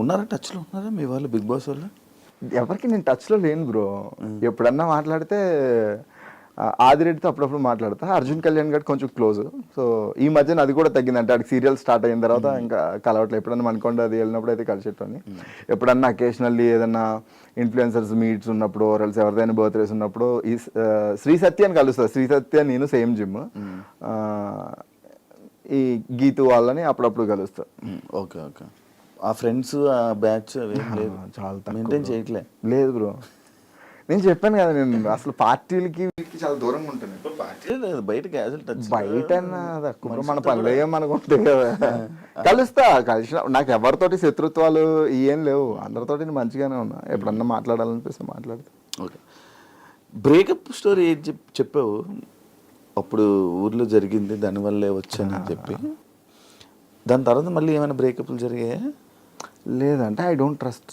ఉన్నారా టచ్లో ఉన్నారా మీ వాళ్ళు బిగ్ బాస్ వాళ్ళు? ఎవరికి నేను టచ్లో లేను బ్రో. ఎప్పుడన్నా మాట్లాడితే ఆదిరెడ్డితో అప్పుడప్పుడు మాట్లాడతా. అర్జున్ కళ్యాణ్ గారు కొంచెం క్లోజ్. సో ఈ మధ్యన అది కూడా తగ్గింది. అంటే ఆడికి సీరియల్ స్టార్ట్ అయిన తర్వాత ఇంకా కలవట్లేదు. ఎప్పుడన్నా మనకొండ అది వెళ్ళినప్పుడు అయితే కలిసేటోని. ఎప్పుడన్నా అకేషనల్లీ ఏదన్నా ఇన్ఫ్లుయెన్సర్స్ మీట్స్ ఉన్నప్పుడు ఎల్స్ ఎవరిదైనా బర్త్డేస్ ఉన్నప్పుడు ఈ శ్రీ సత్య అని కలుస్తుంది. శ్రీ సత్య నేను సేమ్ జిమ్. ఈ గీతు వాళ్ళని అప్పుడప్పుడు కలుస్తా. Okay okay. ఆ ఫ్రెండ్స్ ఆ బ్యాచ్ అవేం లేదు, చాలా మెయింటైన్ చేయట్లే? లేదు బ్రో, నేను చెప్పాను కదా నేను అసలు పార్టీలకి వీటికి చాలా దూరంగా ఉంటాను. పార్టీ లేదు, బయట క్యాజువల్ టచ్. బయట తక్కువ మన పనులు ఏమనుకుంటే కదా కలుస్తా. కలిసిన నాకు ఎవరితోటి శత్రుత్వాలు ఏం లేవు. అందరితోటి నేను మంచిగానే ఉన్నా. ఎప్పుడన్నా మాట్లాడాలనిపిస్తే మాట్లాడతా. ఓకే. బ్రేకప్ స్టోరీ ఏం చెప్పావు అప్పుడు? ఊర్లో జరిగింది, దానివల్లే వచ్చానని చెప్పి. దాని తర్వాత మళ్ళీ ఏమైనా బ్రేకప్లు జరిగాయా? లేదంటే I don't trust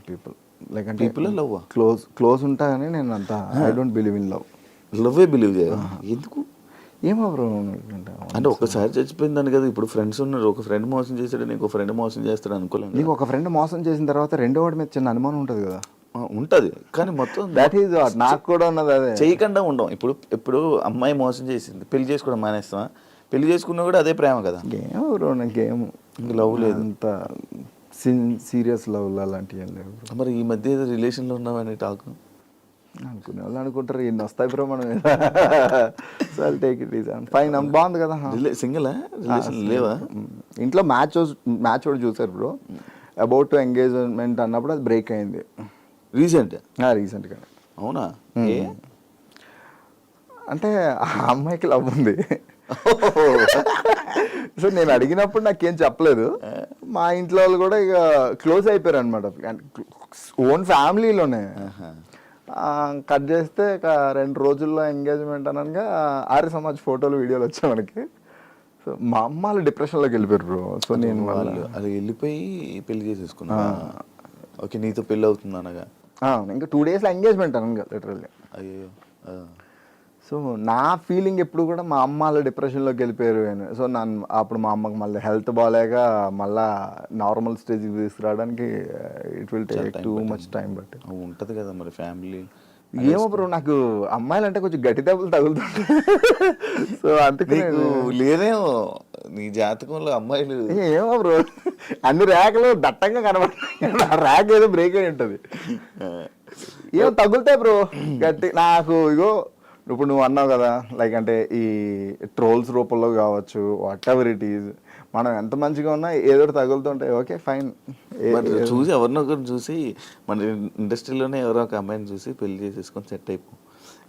people. Like అంటే పీపుల్ లవ్ క్లోజ్ ఉంటా కానీ నేను అంతా I don't believe in love. లవ్వే బిలీవ్ చేయా? ఎందుకు? ఏమో బ్రో, అంటే ఒకసారి చచ్చిపోయిందని కదా. ఇప్పుడు ఫ్రెండ్స్ ఉన్నారు, ఒక ఫ్రెండ్ మోసం చేశాడు, నీకు ఫ్రెండ్ మోసం చేస్తాడు అనుకోలేదు. నీకు ఒక ఫ్రెండ్ మోసం చేసిన తర్వాత రెండో వాడి మీద చిన్న అనుమానం ఉంటుంది కదా. ఉంటుంది, కానీ మొత్తం దట్ ఈజ్ నాకు కూడా ఉన్నది అదే. చేయకుండా ఉండం. ఇప్పుడు అమ్మాయి మోసం చేసింది, పెళ్లి చేసుకోవడం మానేస్తావా? పెళ్లి చేసుకున్నా కూడా అదే ప్రేమ కదా. ఏమో బ్రో, నాకేమో లవ్ లేదు, అంత సీరియస్ లవ్ అలాంటివి ఏం లేవు. మరి ఈ మధ్య ఏదో రిలేషన్లో ఉన్నామని టాక్ అనుకునే వాళ్ళు అనుకుంటారు ఎన్ని వస్తాయి బ్రో మనం. So take it is fine. బాగుంది కదా. సింగిలా? రిలేషన్ లేవా? ఇంట్లో మ్యాచ్ కూడా చూసారు బ్రో. అబౌట్ టు ఎంగేజ్మెంట్ అన్నప్పుడు అది బ్రేక్ అయింది రీసెంట్గా. అవునా? అంటే ఆ అమ్మాయికి లవ్ ఉంది. సో నేను అడిగినప్పుడు నాకేం చెప్పలేదు. మా ఇంట్లో వాళ్ళు కూడా ఇక క్లోజ్ అయిపోయారు అనమాట. ఓన్ ఫ్యామిలీలోనే కట్ చేస్తే 2 రోజుల్లో ఎంగేజ్మెంట్ అనగా ఆర్య సమాజ్ ఫోటోలు వీడియోలు వచ్చాయి మనకి. సో మా అమ్మ వాళ్ళు డిప్రెషన్లోకి వెళ్ళిపోయారు బ్రో. సో నేను వాళ్ళు అది వెళ్ళిపోయి పెళ్లి చేసేసుకున్నా. ఓకే, నీతో పెళ్ళి అవుతుంది అనగా ఇంకా 2 days ఎంగేజ్మెంట్ అనగా లిటరల్లీ. అయ్యో. సో నా ఫీలింగ్ ఎప్పుడు కూడా మా అమ్మ వాళ్ళు డిప్రెషన్లోకి వెళ్ళిపోయారు అని. సో నన్ను అప్పుడు మా అమ్మకి మళ్ళీ హెల్త్ బాగాలేక మళ్ళీ నార్మల్ స్టేజ్కి తీసుకురావడానికి it will take too much time. But ఉంటుంది కదా మరి ఫ్యామిలీ. ఏమో బ్రో, నాకు అమ్మాయిలు అంటే కొంచెం గట్టి దెబ్బలు తగులుతుంటాయి. సో అందుకే లేదేమో నీ జాతకంలో అమ్మాయిలు. ఏమో బ్రో, అన్ని ర్యాక్లు దట్టంగా కనబడతాయి. ర్యాక్ ఏదో బ్రేక్ అయి ఉంటుంది. ఏమో తగులుతాయి బ్రో గట్టి. నాకు ఇగో ఇప్పుడు నువ్వు అన్నావు కదా, లైక్ అంటే ఈ ట్రోల్స్ రూపంలో కావచ్చు, వాట్ ఎవర్ ఇట్ ఈజ్, మనం ఎంత మంచిగా ఉన్నా ఏదో తగులుతుంటాయి. Okay fine. చూసి ఎవరినొకరు చూసి మన ఇండస్ట్రీలోనే ఎవరో ఒక అమ్మాయిని చూసి పెళ్లి చేసేసుకొని సెట్ అయిపో.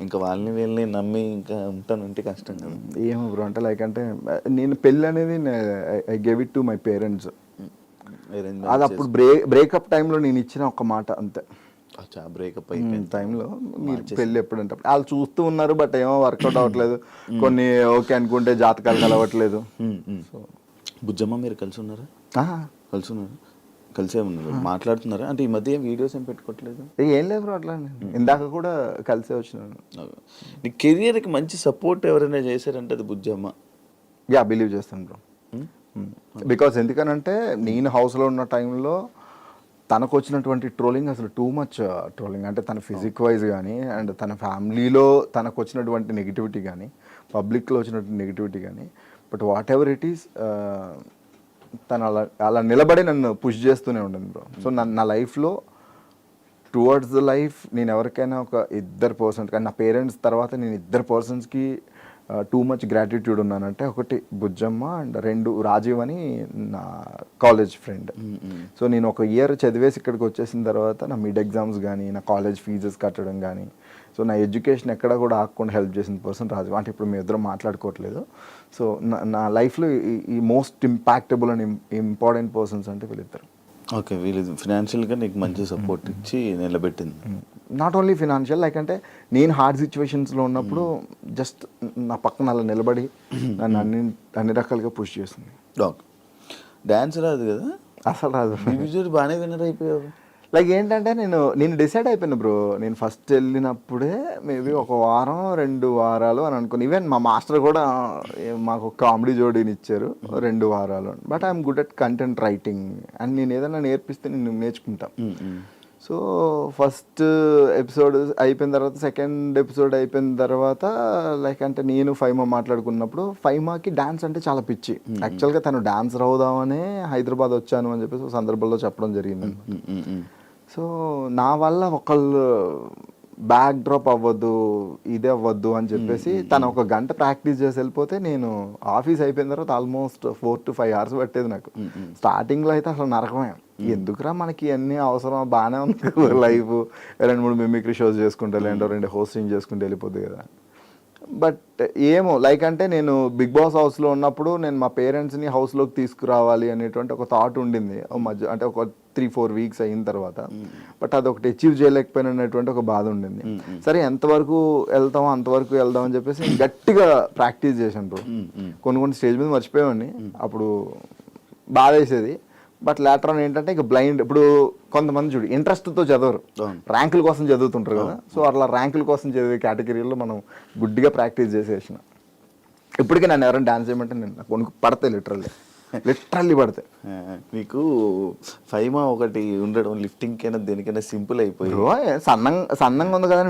ఇంకా వాళ్ళని వీళ్ళని నమ్మి ఇంకా ఉంటానంటే కష్టం కదా. ఏమో బ్రో, అంటే లైక్ అంటే నేను పెళ్ళి అనేది I gave it to my parents. అది అప్పుడు బ్రేకప్ టైంలో నేను ఇచ్చిన ఒక మాట అంతే. బ్రేకప్ అయిపోయిన టైంలో మీరు పెళ్ళి ఎప్పుడంటే వాళ్ళు చూస్తూ ఉన్నారు, బట్ ఏమో వర్కౌట్ అవ్వట్లేదు. కొన్ని ఓకే అనుకుంటే జాతకాలు కలవట్లేదు. సో బుజ్జమ్మ మీరు కలిసి ఉన్నారా? కలిసే ఉన్నారు, మాట్లాడుతున్నారా? అంటే ఈ మధ్య వీడియోస్ ఏం పెట్టుకోవట్లేదు? ఏం లేదు బ్రో, అట్లా ఇందాక కూడా కలిసే వచ్చినాను. నీ కెరియర్కి మంచి సపోర్ట్ ఎవరైనా చేశారంటే అది బుజ్జమ్మ. బిలీవ్ చేస్తాను బ్రో. బికాస్ ఎందుకనంటే నేను హౌస్లో ఉన్న టైంలో తనకు వచ్చినటువంటి ట్రోలింగ్ అసలు టూ మచ్ ట్రోలింగ్. అంటే తన ఫిజిక్ వైజ్ కానీ అండ్ తన ఫ్యామిలీలో తనకు వచ్చినటువంటి నెగిటివిటీ కానీ, పబ్లిక్లో వచ్చినటువంటి నెగిటివిటీ కానీ, but what ever it is తను అలా నిలబడి నన్ను పుష్ చేస్తూనే ఉండదు బ్రో. సో నా లైఫ్లో టువర్డ్స్ ద లైఫ్ నేను ఎవరికైనా ఒక 2 పర్సన్స్ కానీ నా పేరెంట్స్ తర్వాత నేను 2 పర్సన్స్కి టూ మచ్ గ్రాటిట్యూడ్ ఉన్నానంటే, ఒకటి బుజ్జమ్మ అండ్ 2 రాజీవ్ అని నా కాలేజ్ ఫ్రెండ్. సో నేను ఒక ఇయర్ చదివేసి ఇక్కడికి వచ్చేసిన తర్వాత నా మిడ్ ఎగ్జామ్స్ కానీ, నా కాలేజ్ ఫీజెస్ కట్టడం కానీ, సో నా ఎడ్యుకేషన్ ఎక్కడ కూడా ఆగకుండా హెల్ప్ చేసిన పర్సన్ రాజీవ్. అంటే ఇప్పుడు మేము ఇద్దరం మాట్లాడుకోవట్లేదు. సో నా లైఫ్లో ఈ most impactable and important persons అంటే వీళ్ళిద్దరు. ఓకే, వీళ్ళు ఫినాన్షియల్గా నీకు మంచి సపోర్ట్ ఇచ్చి నిలబెట్టింది. నాట్ ఓన్లీ ఫినాన్షియల్, లైక్ అంటే నేను హార్డ్ సిచ్యువేషన్స్లో ఉన్నప్పుడు జస్ట్ నా పక్కన అలా నిలబడి నన్ను అన్ని రకాలుగా పుష్ చేస్తుంది. ఓకే, డ్యాన్స్ రాదు కదా? అసలు రాదు. బాగానే విన్నర్ అయిపోయావు. లైక్ ఏంటంటే నేను డిసైడ్ అయిపోయాను బ్రో. నేను ఫస్ట్ వెళ్ళినప్పుడే మేబీ ఒక వారం 2 వారాలు అని అనుకుని. ఈవెన్ మా మాస్టర్ కూడా మాకు కామెడీ జోడీని ఇచ్చారు 2 వారాలు. But I'm good at content writing and నేను ఏదైనా నేర్పిస్తే నేను నేర్చుకుంటా. సో ఫస్ట్ ఎపిసోడ్ అయిపోయిన తర్వాత సెకండ్ ఎపిసోడ్ అయిపోయిన తర్వాత లైక్ అంటే నేను ఫైమా మాట్లాడుకున్నప్పుడు ఫైమాకి డాన్స్ అంటే చాలా పిచ్చి. యాక్చువల్గా తను డాన్సర్ అవుదామనే హైదరాబాద్ వచ్చాను అని చెప్పేసి ఒక సందర్భంలో చెప్పడం జరిగింది. సో నా వల్ల ఒకళ్ళు బ్యాక్ డ్రాప్ అవ్వద్దు, ఇదే అవ్వద్దు అని చెప్పేసి తను ఒక గంట ప్రాక్టీస్ చేసి వెళ్ళిపోతే నేను ఆఫీస్ అయిపోయిన తర్వాత ఆల్మోస్ట్ 4 to 5 hours పట్టేది నాకు. స్టార్టింగ్లో అయితే అసలు నరకమే. ఎందుకురా మనకి అన్నీ అవసరం, బాగానే ఉంది లైఫ్, 2-3 మిమిక్రీ షోస్ చేసుకుంటే లేదంటే 2 హోస్టింగ్ చేసుకుంటే వెళ్ళిపోద్ది కదా. బట్ ఏమో లైక్ అంటే నేను బిగ్ బాస్ హౌస్లో ఉన్నప్పుడు నేను మా పేరెంట్స్ని హౌస్లోకి తీసుకురావాలి అనేటువంటి ఒక థాట్ ఉండింది మధ్య, అంటే ఒక 3-4 weeks అయిన తర్వాత. బట్ అది ఒకటి అచీవ్ చేయలేకపోయిన అనేటువంటి ఒక బాధ ఉండింది. సరే ఎంతవరకు వెళ్తామో అంతవరకు వెళ్దాం అని చెప్పేసి గట్టిగా ప్రాక్టీస్ చేశాను బ్రో. కొన్ని స్టేజ్ మీద మర్చిపోయామండి, అప్పుడు బాధ వేసేది. బట్ లేటర్ ఆన్ ఏంటంటే ఇక బ్లైండ్. ఇప్పుడు కొంతమంది చూడు ఇంట్రెస్ట్తో చదవరు, ర్యాంకుల కోసం చదువుతుంటారు కదా. సో అట్లా ర్యాంకుల కోసం చదివే కేటగిరీలో మనం గుడ్డిగా ప్రాక్టీస్ చేసేసిన. ఇప్పటికీ నన్ను ఎవరైనా డాన్స్ చేయమంటే నేను నాకు పడతాయి, లిటరల్లీ పడతాయి. మీకు ఫైమా ఒకటి ఉండడం లిఫ్టింగ్ కైనా దేనికైనా సింపుల్ అయిపోయి సన్నంగా ఉంది కదా,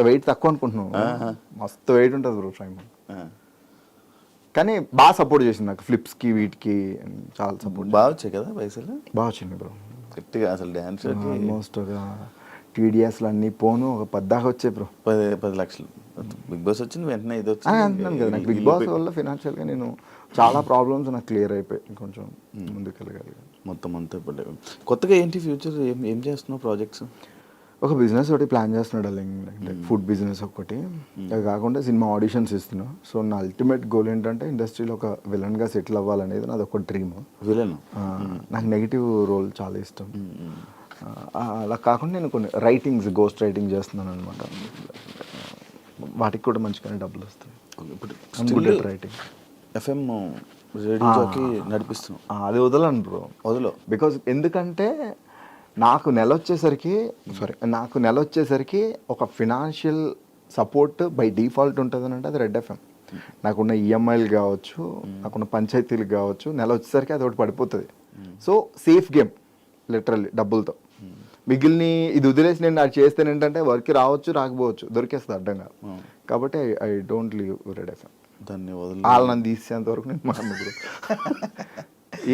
వెయిట్ తక్కువ అనుకుంటున్నావు. మస్తు వెయిట్ ఉంటుంది బ్రో ఫైమా. కానీ బాగా సపోర్ట్ చేసింది నాకు ఫ్లిప్స్కి వీటికి చాలా సపోర్ట్. బాగా వచ్చాయి కదా పైసలు, బాగా వచ్చింది బ్రో గట్టిగా. అసలు డ్యాన్స్ ఆల్మోస్ట్ ఒక TDSలు అన్నీ పోను ఒక 10 దాకా వచ్చాయి బ్రో. 10 లక్షలు. బిగ్ బాస్ వచ్చింది వెంటనే ఇది అంటున్నాను కదా, నాకు బిగ్ బాస్ వల్ల ఫినాన్షియల్గా నేను చాలా ప్రాబ్లమ్స్ నాకు క్లియర్ అయిపోయి కొంచెం ముందుకు వెళ్ళగలిగాను. మొత్తం అంతా కొత్తగా ఏంటి ఫ్యూచర్ ఏం చేస్తున్నావు ప్రాజెక్ట్స్? ఒక బిజినెస్ ఒకటి ప్లాన్ చేస్తున్నాడు అంటే ఫుడ్ బిజినెస్ ఒకటి. అది కాకుండా సినిమా ఆడిషన్స్ ఇస్తున్నా. సో నా అల్టిమేట్ గోల్ ఏంటంటే ఇండస్ట్రీలో ఒక విలన్గా సెటిల్ అవ్వాలనేది నాది ఒక డ్రీమ్. విలన్ నాకు నెగిటివ్ రోల్ చాలా ఇష్టం. అలా కాకుండా నేను కొన్ని గోస్ట్ రైటింగ్ చేస్తున్నాను అనమాట. వాటికి కూడా మంచిగానే డబ్బులు వస్తాయి. ఇప్పుడు రైటింగ్ FM రేడియోకి నడిపిస్తున్నాం. అది వదలను బ్రో, వదలో. బికాజ్ ఎందుకంటే నాకు నెల వచ్చేసరికి ఒక ఫినాన్షియల్ సపోర్ట్ బై డిఫాల్ట్ ఉంటుంది అంటే అది రెడ్ FM. నాకున్న EMIలు కావచ్చు, నాకున్న పంచాయతీలు కావచ్చు, నెల వచ్చేసరికి అది ఒకటి పడిపోతుంది. సో సేఫ్ గేమ్ లిటరల్లీ డబ్బులతో. మిగిలిని ఇది వదిలేసి నేను అది చేస్తే ఏంటంటే వర్క్ రావచ్చు రాకపోవచ్చు, దొరికేస్తుంది అడ్డంగా. కాబట్టి I don't leave red FM. వాళ్ళు నన్ను తీసేంత వరకు నేను మాట్లాడు.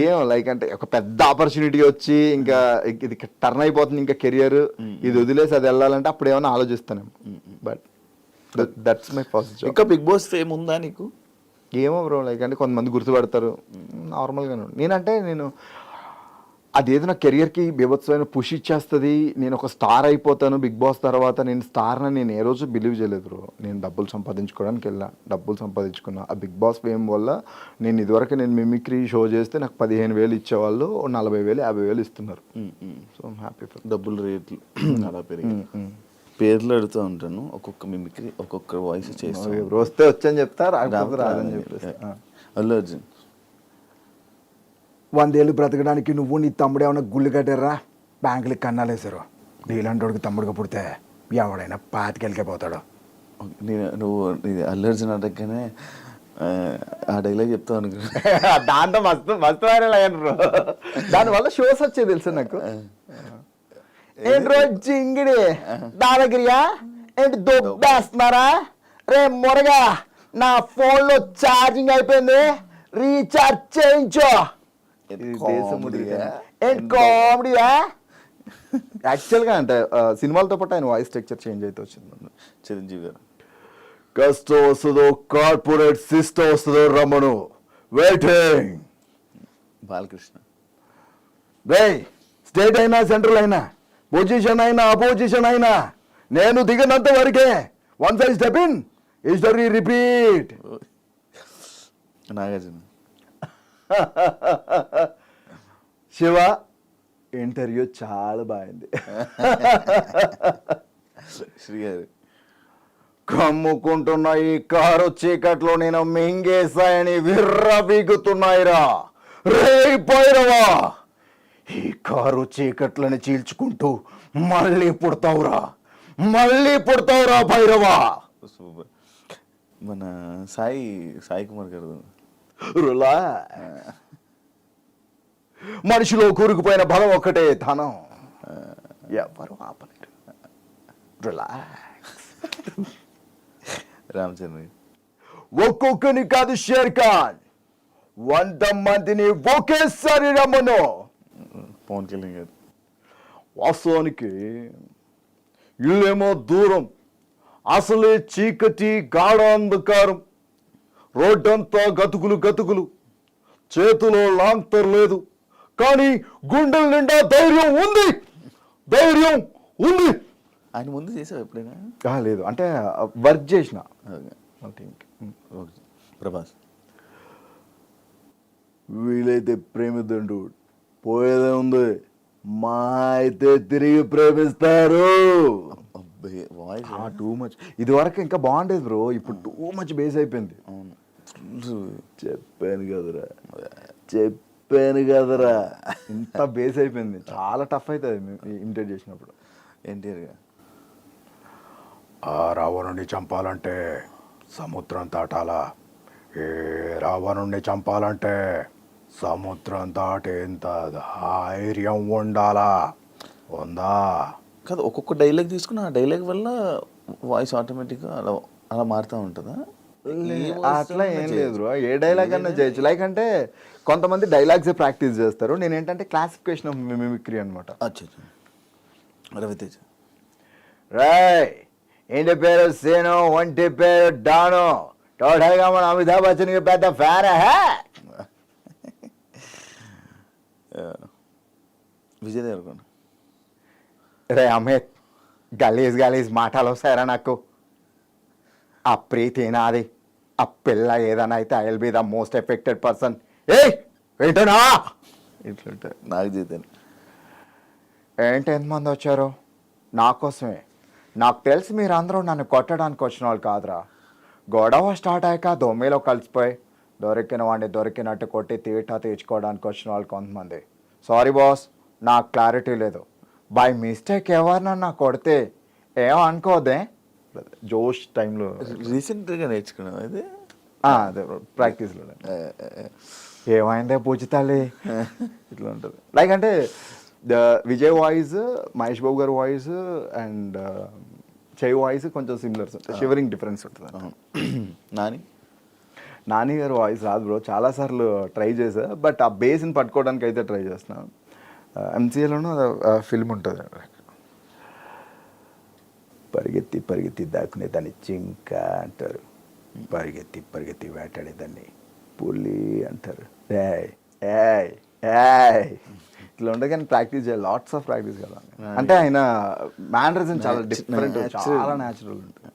ఏం లైక్ అంటే ఒక పెద్ద ఆపర్చునిటీ వచ్చి ఇంకా ఇది టర్న్ అయిపోతుంది ఇంకా కెరియర్, ఇది వదిలేసి అది వెళ్ళాలంటే అప్పుడు ఏమైనా ఆలోచిస్తాను. But that's my first job. ఇంకా బిగ్ బాస్ ఫేమ్ ఉందా నీకు? ఏమో బ్రో, లైక్ అంటే కొంతమంది గుర్తుపడతారు నార్మల్గానే. నేను అదేదో నా కెరియర్కి బీభత్సమైన పుష్ ఇచ్చేస్తుంది, నేను ఒక స్టార్ అయిపోతాను బిగ్ బాస్ తర్వాత. నేను స్టార్ని నేను ఏ రోజు బిలీవ్ చేయలేదు బ్రో. నేను డబ్బులు సంపాదించుకోవడానికి డబ్బులు సంపాదించుకున్నా. ఆ బిగ్ బాస్ ఫేమ్ వల్ల నేను ఇదివరకు నేను మిమిక్రీ షో చేస్తే నాకు 15,000 ఇచ్చేవాళ్ళు, 40,000 50,000 ఇస్తున్నారు. So happy. డబ్బులు రేట్లు అలా పెరిగి పేర్లు అడుగుతూ ఉంటాను. ఒక్కొక్క మిమిక్రీ ఒక్కొక్క వాయిస్ చేస్తాను. వస్తే వచ్చని చెప్తా, రాకపోతే రాదని చెప్పేసి. అల్లు అర్జున్ 100 ఏళ్ళు బ్రతకడానికి నువ్వు నీ తమ్ముడు ఏమైనా గుళ్ళు కట్టారా, బ్యాంకులకి కన్నాలేసారు. నీలాంటి వాడికి తమ్ముడుగా పుడితే ఎవడైనా 25 పోతాడు. నువ్వు అల్లు అర్జున్ అడగగానే ఆ డైలాగ్ చెప్తావు అనుకో. దాంతో మస్తు వైరల్ అయ్యాను. దానివల్ల షోస్ వచ్చేది తెలుసు నాకు. ఏంటి రోజు ఇంగిడి దాదాగిరియా ఏంటి దొబ్బేస్తున్నారా రే మొరగా, నా ఫోన్లో ఛార్జింగ్ అయిపోయింది, రీఛార్జ్ చేయించో. కామెడీయా యాక్చువల్గా అంటే సినిమాలతో పాటు ఆయన వాయిస్ స్ట్రక్చర్ చేంజ్ అయితే వచ్చింది. చిరంజీవి గారు కష్టం వస్తుందో కార్పొరేట్ సిస్టమ్ వస్తుందో రమ్మను వెయిటింగ్. బాలకృష్ణ స్టేట్ అయినా సెంట్రల్ అయినా పొజిషన్ అయినా అపోజిషన్ అయినా నేను దిగినంత వరకే. Once I step in history repeat. Nagarjuna Shiva interview చాలా బాగుంది. శ్రీగారు కమ్ముకుంటున్న ఈ కారు చీకట్లో నేను మింగేశాయని విర్ర బిగుతున్నాయిరా రే పైరవా. ఈ కారు చీకట్లని చీల్చుకుంటూ మళ్ళీ పుడతావురా, మళ్ళీ పుడతావురా భైరవా. సూపర్. మన సాయి కుమార్ గారు రులా మనిషిలో కూరుకుపోయిన బలం ఒక్కటే ధనం, ఎవరు ఆపలేరు. రిలాక్స్. రామచంద్ర ఒక్కొక్కని కాదు షేర్ ఖాన్, 100 మందిని ఒకేసారి రమ్మను. పవన్ కళ్యాణ్ గారు వాస్తవానికి ఇల్లేమో దూరం, అసలే చీకటి గాఢ అంధకారం, రోడ్డంతా గతుకులు గతుకులు, చేతిలో లాంతర్ లేదు, కానీ గుండెల నిండా ధైర్యం ఉంది, ధైర్యం ఉంది. ఆయన ముందు చేసావు ఎప్పుడైనా? లేదు, అంటే వర్క్ చేసిన. ఓకే. ప్రభాస్ వీలైతే ప్రేమిద్దండు, పోయేదే ఉంది, మా అయితే తిరిగి ప్రేమిస్తారు. అబ్బాయి వాయిస్ టూ మచ్. ఇది వరకు ఇంకా బాగుండేది బ్రో, ఇప్పుడు టూ మచ్ బేస్ అయిపోయింది. అవును. చెప్పాను కదరా, చెప్పాను కదరా, ఇంత బేస్ అయిపోయింది. చాలా టఫ్ అవుతుంది ఇమిటేట్ చేసినప్పుడు. ఎన్టీఆర్గా ఆ రావణుని చంపాలంటే సముద్రం దాటాలా, ఏ రావణుణ్ణి చంపాలంటే సముద్రం దాటేంత ధైర్యం ఉండాలా, ఉందా? కాదు, ఒక్కొక్క డైలాగ్ తీసుకుని ఆ డైలాగ్ వల్ల వాయిస్ ఆటోమేటిక్గా అలా మారుతూ ఉంటుందా? అట్లా ఏం లేదు బ్రో, ఏ డైలాగ్ అన్నా చేయొచ్చు. లైక్ అంటే కొంతమంది డైలాగ్స్ ప్రాక్టీస్ చేస్తారు, నేను ఏంటంటే క్లాసిఫికేషన్ ఆఫ్ మిమిక్రీ అనమాట. అచ్చా. రవితేజ రాయ్ ఏంటి పేరు సేను, ఒంటి పేరు డాను, టోటల్గా మన అమితాబ్ బచ్చన్కి పెద్ద ఫ్యాన్. విజయ్ దేవరకొండ రే అమిత్, గలీజ్ మాటలు వస్తాయరా నాకు. ఆ ప్రీతి నాది, ఆ పిల్ల ఏదైనా అయితే I will be the most affected person. ఏంటనా ఇట్లుంటాయి. నాకు జీతాను ఏంటి ఎంతమంది వచ్చారు నా కోసమే? నాకు తెలిసి మీరు అందరూ నన్ను కొట్టడానికి వచ్చిన వాళ్ళు కాదురా. గొడవ స్టార్ట్ అయ్యాక దొమ్మిలో కలిసిపోయి దొరికిన వాడిని దొరికినట్టు కొట్టి తీటా తీర్చుకోవడానికి వచ్చిన వాళ్ళు కొంతమంది. సారీ బాస్, నాకు క్లారిటీ లేదు. బై మిస్టేక్ ఎవరినన్నా కొడితే ఏమో అనుకోదే. జోష్ టైంలో రీసెంట్గా నేర్చుకున్నాం అది. అదే ప్రాక్టీస్లో ఏమైందే పూజితాలి ఇట్లా ఉంటుంది. లైక్ అంటే విజయ్ వాయిస్, మహేష్ బాబు గారి వాయిస్ అండ్ చెయ్యి వాయిస్ కొంచెం సిమిలర్స్ ఉంటాయి, షివరింగ్ డిఫరెన్స్ ఉంటుంది. నాని గారి వాయిస్ రాదు బ్రో, చాలాసార్లు ట్రై చేసా, బట్ ఆ బేస్ని పట్టుకోవడానికి అయితే ట్రై చేస్తున్నాను. ఎంసీఏలోనూ ఫిల్మ్ ఉంటుంది, పరిగెత్తి పరిగెత్తి దాక్కునే దాన్ని జింక అంటారు, పరిగెత్తి పరిగెత్తి వేటాడేదాన్ని పులి అంటారు. ఇట్లా ఉండే కానీ ప్రాక్టీస్ చేయాలి, లాట్స్ ఆఫ్ ప్రాక్టీస్ కదా. అంటే ఆయన మేనరిజం చాలా డిఫరెంట్, చాలా న్యాచురల్ ఉంటుంది.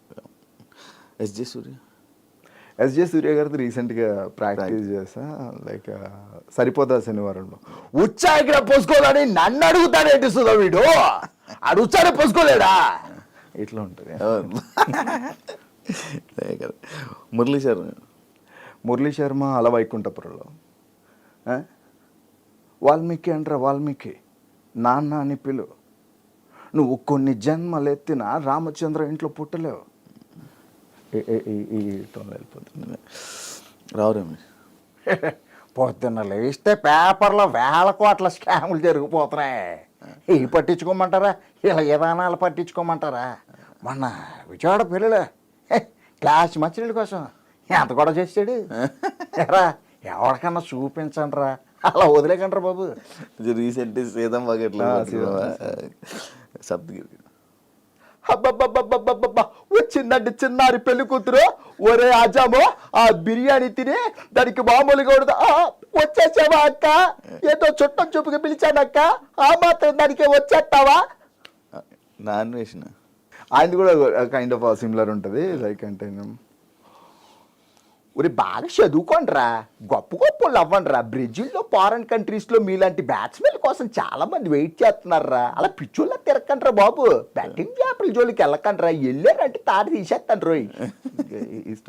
ఎస్జే సూర్య గారితో రీసెంట్గా ప్రాక్టీస్ చేసా. లైక్ సరిపోతా శనివారంలో ఉచ్చాయికి పోసుకోవాలని నన్ను అడుగుతాడేంటి సుధా వీడు, ఆడు ఉచ్చారే పోసుకోలేడా ఇట్లా ఉంటుంది. మురళీ శర్మ అలా వైకుంఠపురంలో వాల్మీకి అంటారా, వాల్మీకి నాన్న అని పిలు, నువ్వు కొన్ని జన్మలెత్తిన రామచంద్ర ఇంట్లో పుట్టలేవు. ఈ టోన్ వెళ్ళిపోతుంది. రావురేమి పొద్దున్న లేస్తే పేపర్లో 1000 కోట్ల స్కాములు జరిగిపోతున్నాయి. ఇవి పట్టించుకోమంటారా, ఇలా విధానాలు పట్టించుకోమంటారా? మొన్న విజయవాడ పిల్లలు క్లాస్ మంచినీళ్ళ కోసం ఎంత కూడా చేసాడు ఎరా, ఎవరికన్నా చూపించండి రా, అలా వదిలేకంటారా బాబు. రీసెంట్ సీతం సప్తగిరి వచ్చిందండి చిన్నారి పెళ్లి కూతురు, ఒరే ఆజామో ఆ బిర్యానీ తిని దానికి మామూలుగా వచ్చేసావా అక్క, ఏదో చుట్టం చూపుగా పిలిచానక్క, ఆ మాత్రం దానికి వచ్చేస్తావా? నాన్ వేసిన ఆయనది కూడా కైండ్ ఆఫ్ సిమిలర్ ఉంటుంది. లైక్ అంటే ఒరే బాగా చదువుకోండిరా, గొప్ప గొప్ప వాళ్ళు అవ్వండిరా. బ్రెజిల్లో ఫారెన్ కంట్రీస్లో మీలాంటి బ్యాట్స్మెన్ కోసం చాలా మంది వెయిట్ చేస్తున్నారా. అలా పిచ్చోళ్ళ తిరగకండ్రా బాబు, బ్యాటింగ్ యాప్ల జోలికి వెళ్ళకండ్రా, వెళ్ళారంటే తాడు తీసేస్తాను రోయ్.